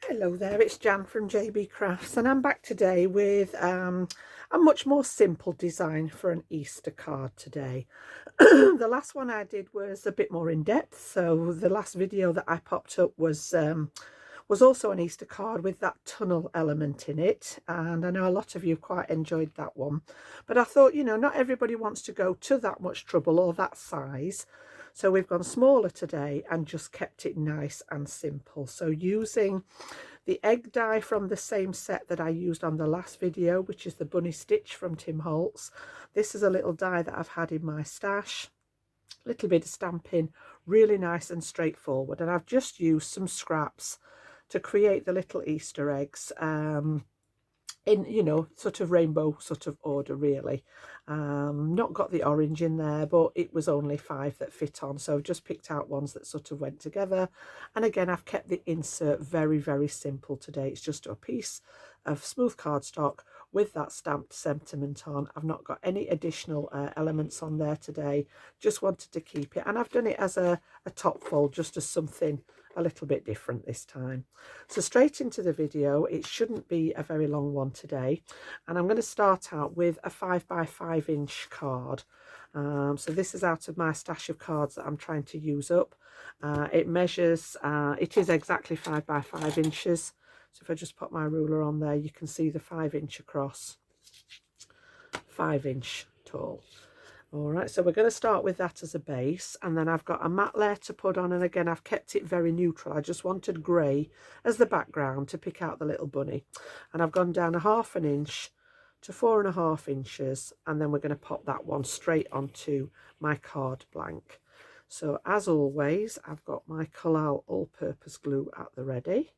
Hello there, it's Jan from JB Crafts, and I'm back today with a much more simple design for an Easter card today. The last one I did was a bit more in depth, so the last video that I popped up was also an Easter card with that tunnel element in it, and I know a lot of you quite enjoyed that one. But I thought, you know, not everybody wants to go to that much trouble or that size. So we've gone smaller today and just kept it nice and simple. So using the egg die from the same set that I used on the last video, which is the Bunny Stitch from Tim Holtz. This is a little die that I've had in my stash. A little bit of stamping, really nice and straightforward. And I've just used some scraps to create the little Easter eggs in, you know, sort of rainbow sort of order, really. Not got the orange in there, but it was only 5 that fit on, so I've just picked out ones that sort of went together. And again, I've kept the insert very, very simple today. It's just a piece of smooth cardstock with that stamped sentiment on. I've not got any additional elements on there today, just wanted to keep it, and I've done it as a top fold, just as something a little bit different this time. So straight into the video. It shouldn't be a very long one today, and I'm going to start out with a 5 by 5 inch card. So this is out of my stash of cards that I'm trying to use up. It measures, it is exactly 5 by 5 inches. So if I just put my ruler on there, you can see the 5 inch across, 5 inch tall. All right, so we're going to start with that as a base, and then I've got a matte layer to put on, and again I've kept it very neutral. I just wanted grey as the background to pick out the little bunny, and I've gone down 1/2 inch to 4.5 inches, and then we're going to pop that one straight onto my card blank. So as always, I've got my Collal all-purpose glue at the ready,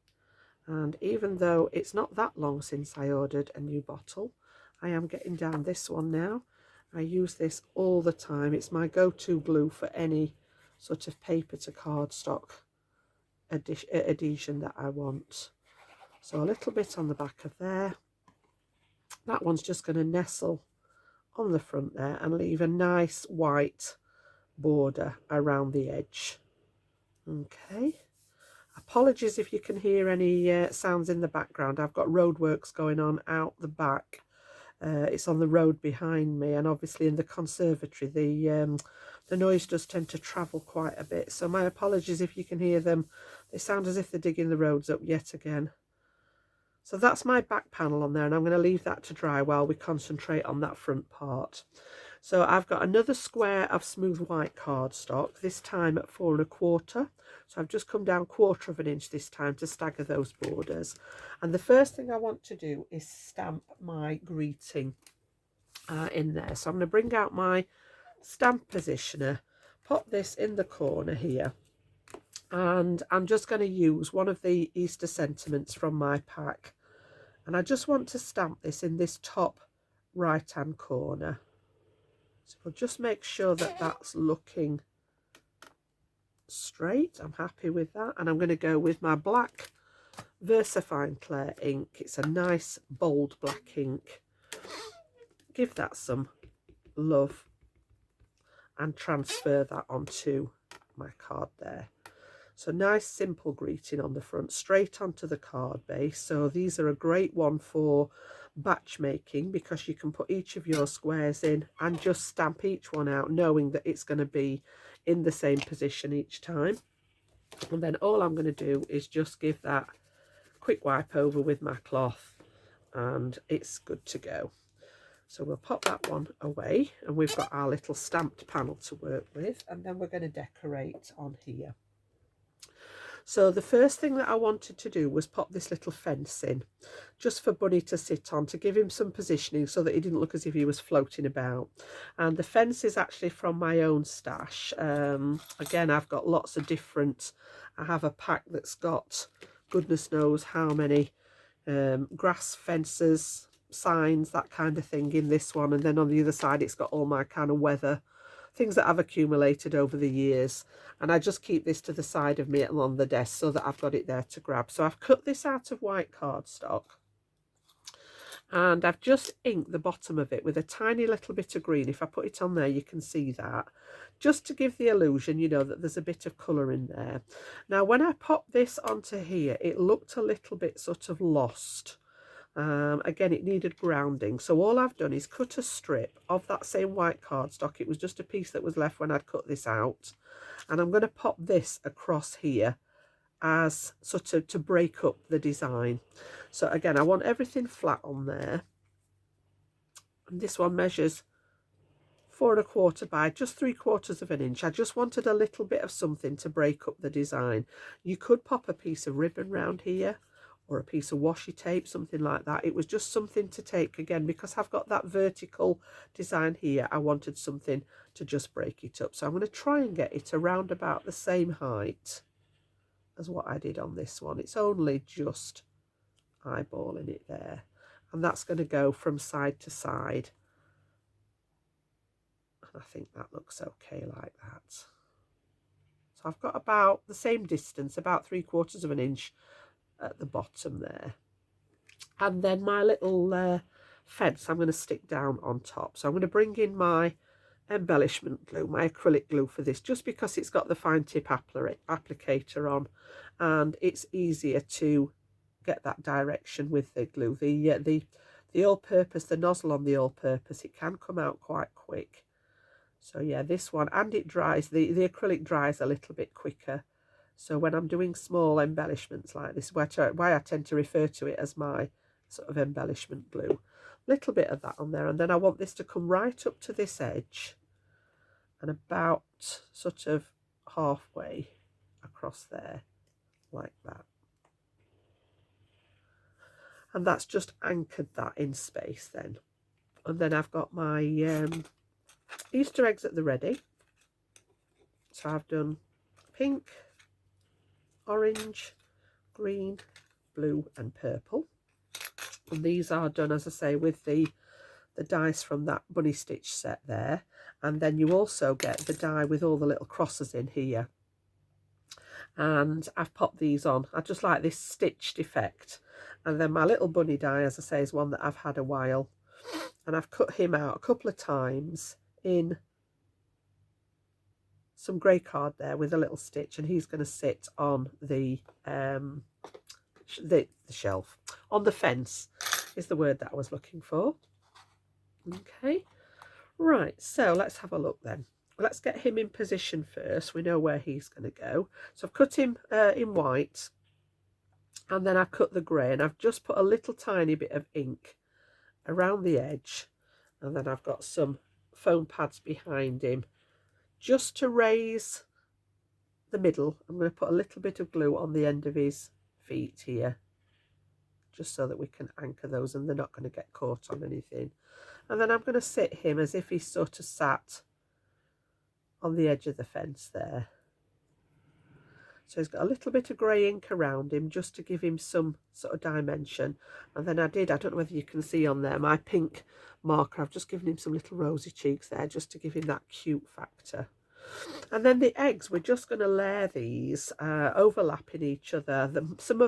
and even though it's not that long since I ordered a new bottle, I am getting down this one now. I use this all the time. It's my go-to glue for any sort of paper to cardstock adhesion that I want. So a little bit on the back of there. That one's just going to nestle on the front there and leave a nice white border around the edge. Okay. Apologies if you can hear any sounds in the background. I've got roadworks going on out the back. It's on the road behind me, and obviously in the conservatory the noise does tend to travel quite a bit, so my apologies if you can hear them. They sound as if they're digging the roads up yet again. So that's my back panel on there, and I'm going to leave that to dry while we concentrate on that front part. So I've got another square of smooth white cardstock, this time at 4 1/4. So I've just come down 1/4 inch this time to stagger those borders. And the first thing I want to do is stamp my greeting in there. So I'm going to bring out my stamp positioner, pop this in the corner here, and I'm just going to use one of the Easter sentiments from my pack. And I just want to stamp this in this top right hand corner. So we'll just make sure that that's looking straight. I'm happy with that. And I'm going to go with my black VersaFine Clair ink. It's a nice bold black ink. Give that some love and transfer that onto my card there. So nice simple greeting on the front, straight onto the card base. So these are a great one for batch making, because you can put each of your squares in and just stamp each one out, knowing that it's going to be in the same position each time. And then all I'm going to do is just give that quick wipe over with my cloth, and it's good to go. So we'll pop that one away, and we've got our little stamped panel to work with, and then we're going to decorate on here. So the first thing that I wanted to do was pop this little fence in, just for Bunny to sit on, to give him some positioning so that he didn't look as if he was floating about. And the fence is actually from my own stash. Again, I've got lots of different, I have a pack that's got goodness knows how many grass fences, signs, that kind of thing in this one. And then on the other side, it's got all my kind of weather, things that I've accumulated over the years, and I just keep this to the side of me and on the desk so that I've got it there to grab. So I've cut this out of white cardstock, And I've just inked the bottom of it with a tiny little bit of green. If I put it on there, you can see that, just to give the illusion, you know, that there's a bit of colour in there. Now, when I popped this onto here, it looked a little bit sort of lost. Again, it needed grounding. So all I've done is cut a strip of that same white cardstock. It was just a piece that was left when I'd cut this out. And I'm going to pop this across here as sort of to break up the design. So again, I want everything flat on there, and this one measures 4 1/4 by just 3/4 of an inch. I just wanted a little bit of something to break up the design. You could pop a piece of ribbon round here or a piece of washi tape, something like that. It was just something to take, again, because I've got that vertical design here, I wanted something to just break it up. So I'm going to try and get it around about the same height as what I did on this one. It's only just eyeballing it there, and that's going to go from side to side, and I think that looks okay like that. So I've got about the same distance, about 3/4 of an inch at the bottom there, and then my little fence I'm going to stick down on top. So I'm going to bring in my embellishment glue, my acrylic glue for this, just because it's got the fine tip applicator on, and it's easier to get that direction with the glue. The all-purpose, the nozzle on the all-purpose, it can come out quite quick. So yeah, this one, and it dries, the acrylic dries a little bit quicker. So when I'm doing small embellishments like this, why I tend to refer to it as my sort of embellishment glue. Little bit of that on there, and then I want this to come right up to this edge and about sort of halfway across there, like that. And that's just anchored that in space then. And then I've got my Easter eggs at the ready. So I've done pink, orange, green, blue and purple. And these are done, as I say, with the dies from that Bunny Stitch set there. And then you also get the die with all the little crosses in here. And I've popped these on. I just like this stitched effect. And then my little bunny die, as I say, is one that I've had a while. And I've cut him out a couple of times in some grey card there with a little stitch. And he's going to sit on the shelf. On the fence is the word that I was looking for. Okay. Right, so let's have a look then. Let's get him in position first. We know where he's going to go. So I've cut him in white, and then I've cut the grey, and I've just put a little tiny bit of ink around the edge, and then I've got some foam pads behind him just to raise the middle. I'm going to put a little bit of glue on the end of his feet here, just so that we can anchor those and they're not going to get caught on anything. And then I'm going to sit him as if he's sort of sat on the edge of the fence there. So he's got a little bit of grey ink around him just to give him some sort of dimension. And then I don't know whether you can see on there, my pink marker, I've just given him some little rosy cheeks there just to give him that cute factor. And then the eggs, we're just going to layer these overlapping each other.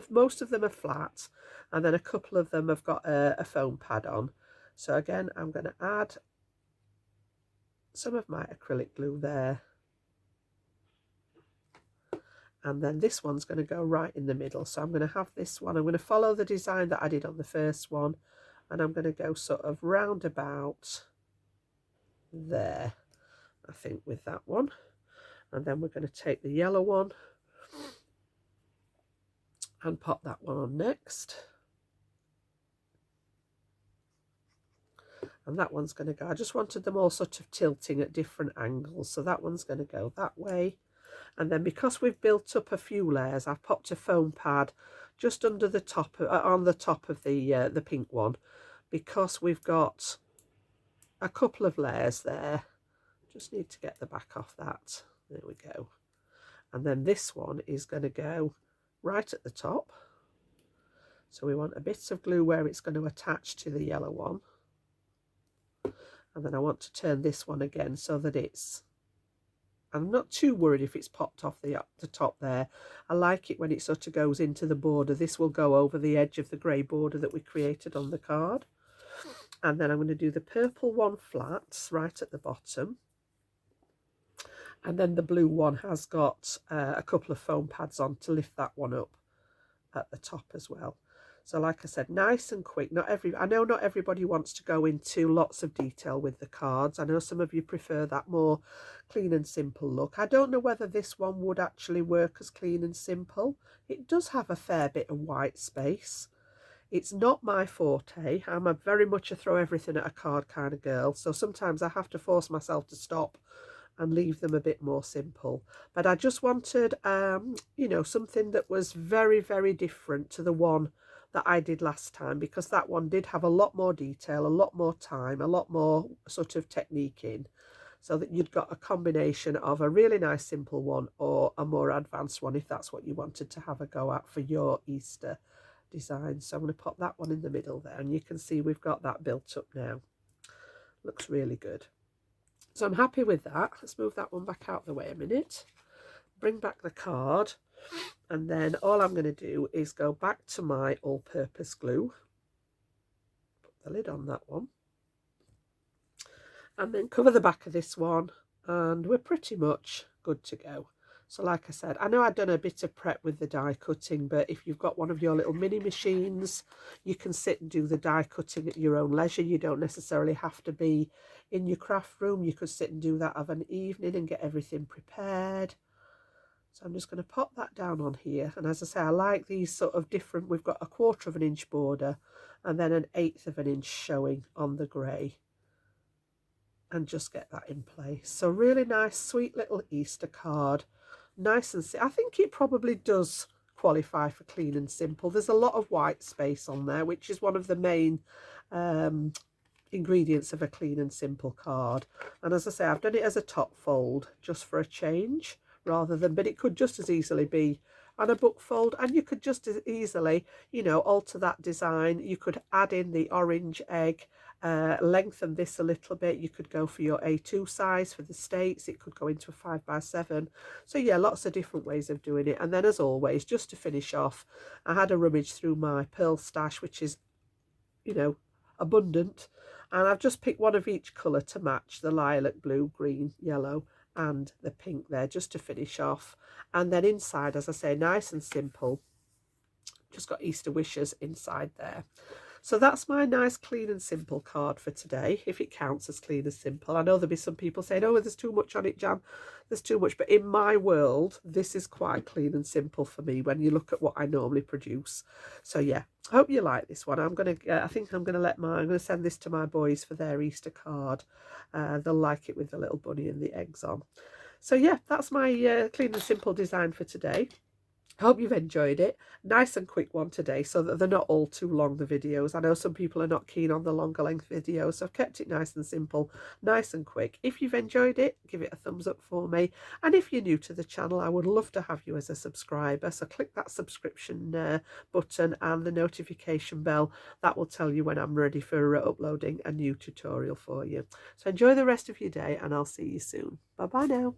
Most of them are flat, and then a couple of them have got a foam pad on. So again, I'm going to add some of my acrylic glue there. And then this one's going to go right in the middle. So I'm going to have this one. I'm going to follow the design that I did on the first one. And I'm going to go sort of round about there, I think, with that one. And then we're going to take the yellow one and pop that one on next. And that one's going to go, I just wanted them all sort of tilting at different angles. So that one's going to go that way. And then because we've built up a few layers, I've popped a foam pad just under the top, on the top of the pink one, because we've got a couple of layers there. Just need to get the back off that. There we go. And then this one is going to go right at the top. So we want a bit of glue where it's going to attach to the yellow one. And then I want to turn this one again so that it's, I'm not too worried if it's popped off the top there. I like it when it sort of goes into the border. This will go over the edge of the grey border that we created on the card. And then I'm going to do the purple one flat right at the bottom. And then the blue one has got a couple of foam pads on to lift that one up at the top as well. So like I said, nice and quick. I know not everybody wants to go into lots of detail with the cards. I know some of you prefer that more clean and simple look. I don't know whether this one would actually work as clean and simple. It does have a fair bit of white space. It's not my forte. I'm very much a throw everything at a card kind of girl. So sometimes I have to force myself to stop and leave them a bit more simple. But I just wanted, you know, something that was very, very different to the one that I did last time, because that one did have a lot more detail, a lot more time, a lot more sort of technique in, so that you'd got a combination of a really nice simple one or a more advanced one if that's what you wanted to have a go at for your Easter design. So I'm going to pop that one in the middle there, and you can see we've got that built up now. Looks really good. So I'm happy with that. Let's move that one back out of the way a minute. Bring back the card. And then all I'm going to do is go back to my all-purpose glue. Put the lid on that one. And then cover the back of this one. And we're pretty much good to go. So like I said, I know I've done a bit of prep with the die cutting, but if you've got one of your little mini machines, you can sit and do the die cutting at your own leisure. You don't necessarily have to be in your craft room. You could sit and do that of an evening and get everything prepared. So I'm just going to pop that down on here. And as I say, I like these sort of different, we've got a 1/4 of an inch border and then an 1/8 of an inch showing on the grey. And just get that in place. So really nice, sweet little Easter card. Nice and I think it probably does qualify for clean and simple. There's a lot of white space on there, which is one of the main ingredients of a clean and simple card. And as I say, I've done it as a top fold just for a change, rather than, but it could just as easily be on a book fold, and you could just as easily, you know, alter that design. You could add in the orange egg, lengthen this a little bit. You could go for your A2 size for the States. It could go into a 5x7. So yeah, lots of different ways of doing it. And then as always, just to finish off, I had a rummage through my pearl stash, which is, you know, abundant, and I've just picked one of each colour to match: the lilac, blue, green, yellow and the pink there, just to finish off. And then inside, as I say, nice and simple, just got Easter wishes inside there. So that's my nice clean and simple card for today, if it counts as clean and simple. I know there'll be some people saying, oh, there's too much on it, Jan, there's too much. But in my world, this is quite clean and simple for me when you look at what I normally produce. So yeah, I hope you like this one. I think I'm going to send this to my boys for their Easter card. They'll like it with the little bunny and the eggs on. So yeah, that's my clean and simple design for today. Hope you've enjoyed it. Nice and quick one today, so that they're not all too long, the videos. I know some people are not keen on the longer length videos, so I've kept it nice and simple, nice and quick. If you've enjoyed it, give it a thumbs up for me. And if you're new to the channel, I would love to have you as a subscriber. So click that subscription button and the notification bell. That will tell you when I'm ready for uploading a new tutorial for you. So enjoy the rest of your day, and I'll see you soon. Bye bye now.